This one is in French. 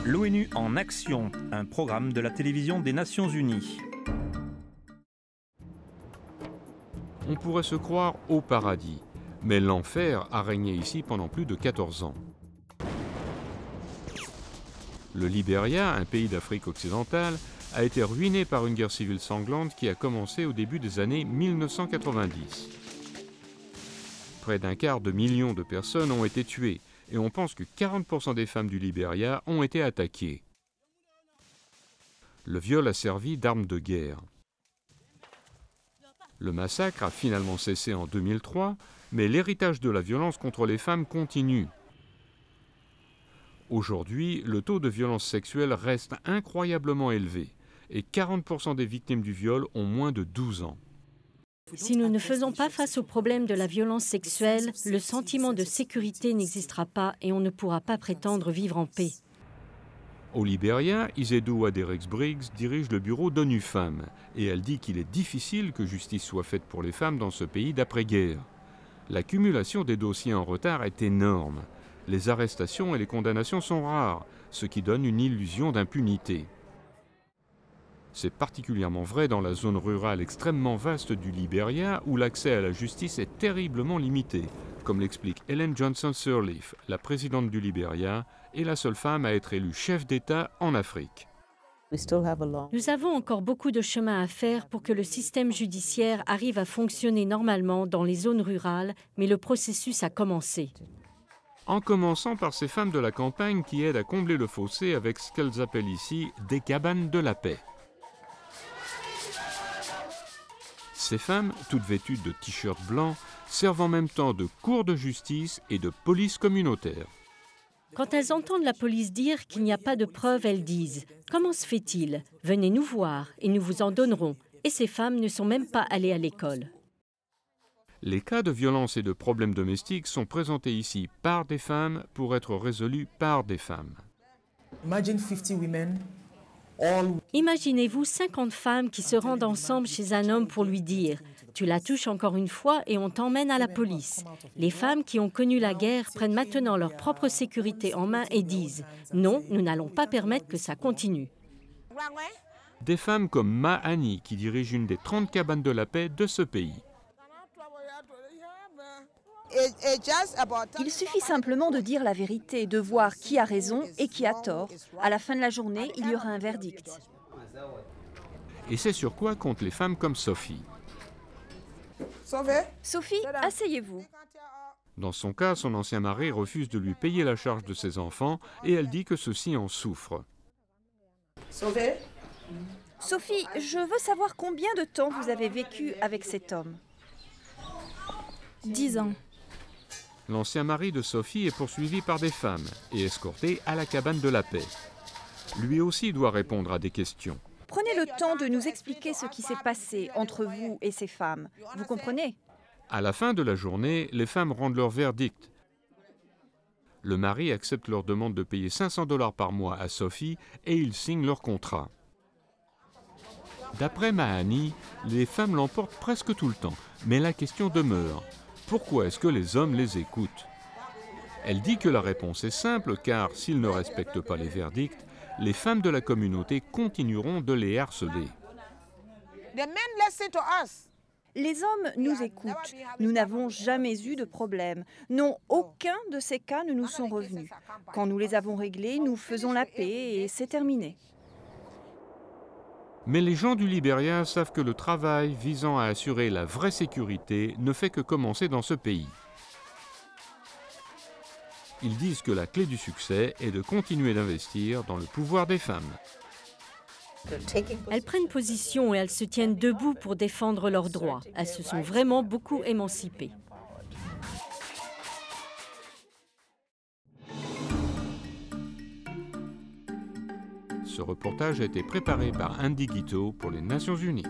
L'ONU en action, un programme de la télévision des Nations Unies. On pourrait se croire au paradis, mais l'enfer a régné ici pendant plus de 14 ans. Le Libéria, un pays d'Afrique occidentale, a été ruiné par une guerre civile sanglante qui a commencé au début des années 1990. Près d'un quart de million de personnes ont été tuées et on pense que 40% des femmes du Libéria ont été attaquées. Le viol a servi d'arme de guerre. Le massacre a finalement cessé en 2003, mais l'héritage de la violence contre les femmes continue. Aujourd'hui, le taux de violence sexuelle reste incroyablement élevé et 40% des victimes du viol ont moins de 12 ans. Si nous ne faisons pas face au problème de la violence sexuelle, le sentiment de sécurité n'existera pas et on ne pourra pas prétendre vivre en paix. Au Libéria, Isedou Aderix-Briggs dirige le bureau d'ONU Femmes et elle dit qu'il est difficile que justice soit faite pour les femmes dans ce pays d'après-guerre. L'accumulation des dossiers en retard est énorme. Les arrestations et les condamnations sont rares, ce qui donne une illusion d'impunité. C'est particulièrement vrai dans la zone rurale extrêmement vaste du Libéria où l'accès à la justice est terriblement limité, comme l'explique Ellen Johnson Sirleaf, la présidente du Libéria et la seule femme à être élue chef d'État en Afrique. Nous avons encore beaucoup de chemin à faire pour que le système judiciaire arrive à fonctionner normalement dans les zones rurales, mais le processus a commencé. En commençant par ces femmes de la campagne qui aident à combler le fossé avec ce qu'elles appellent ici des cabanes de la paix. Ces femmes, toutes vêtues de t-shirts blancs, servent en même temps de cour de justice et de police communautaire. Quand elles entendent la police dire qu'il n'y a pas de preuves, elles disent « Comment se fait-il? Venez nous voir et nous vous en donnerons. » Et ces femmes ne sont même pas allées à l'école. Les cas de violence et de problèmes domestiques sont présentés ici par des femmes pour être résolus par des femmes. Imaginez-vous 50 femmes qui se rendent ensemble chez un homme pour lui dire « Tu la touches encore une fois et on t'emmène à la police ». Les femmes qui ont connu la guerre prennent maintenant leur propre sécurité en main et disent « Non, nous n'allons pas permettre que ça continue ». Des femmes comme Mahani qui dirige une des 30 cabanes de la paix de ce pays. Il suffit simplement de dire la vérité, de voir qui a raison et qui a tort. À la fin de la journée, il y aura un verdict. Et c'est sur quoi comptent les femmes comme Sophie. Sophie, asseyez-vous. Dans son cas, son ancien mari refuse de lui payer la charge de ses enfants et elle dit que ceux-ci en souffrent. Sophie, je veux savoir combien de temps vous avez vécu avec cet homme. 10 ans. L'ancien mari de Sophie est poursuivi par des femmes et escorté à la cabane de la paix. Lui aussi doit répondre à des questions. Prenez le temps de nous expliquer ce qui s'est passé entre vous et ces femmes. Vous comprenez? À la fin de la journée, les femmes rendent leur verdict. Le mari accepte leur demande de payer 500 $ par mois à Sophie et ils signent leur contrat. D'après Mahani, les femmes l'emportent presque tout le temps, mais la question demeure. Pourquoi est-ce que les hommes les écoutent? Elle dit que la réponse est simple car s'ils ne respectent pas les verdicts, les femmes de la communauté continueront de les harceler. Les hommes nous écoutent. Nous n'avons jamais eu de problème. Non, aucun de ces cas ne nous sont revenus. Quand nous les avons réglés, nous faisons la paix et c'est terminé. Mais les gens du Libéria savent que le travail visant à assurer la vraie sécurité ne fait que commencer dans ce pays. Ils disent que la clé du succès est de continuer d'investir dans le pouvoir des femmes. Elles prennent position et elles se tiennent debout pour défendre leurs droits. Elles se sont vraiment beaucoup émancipées. Ce reportage a été préparé par Andy Guiteau pour les Nations Unies.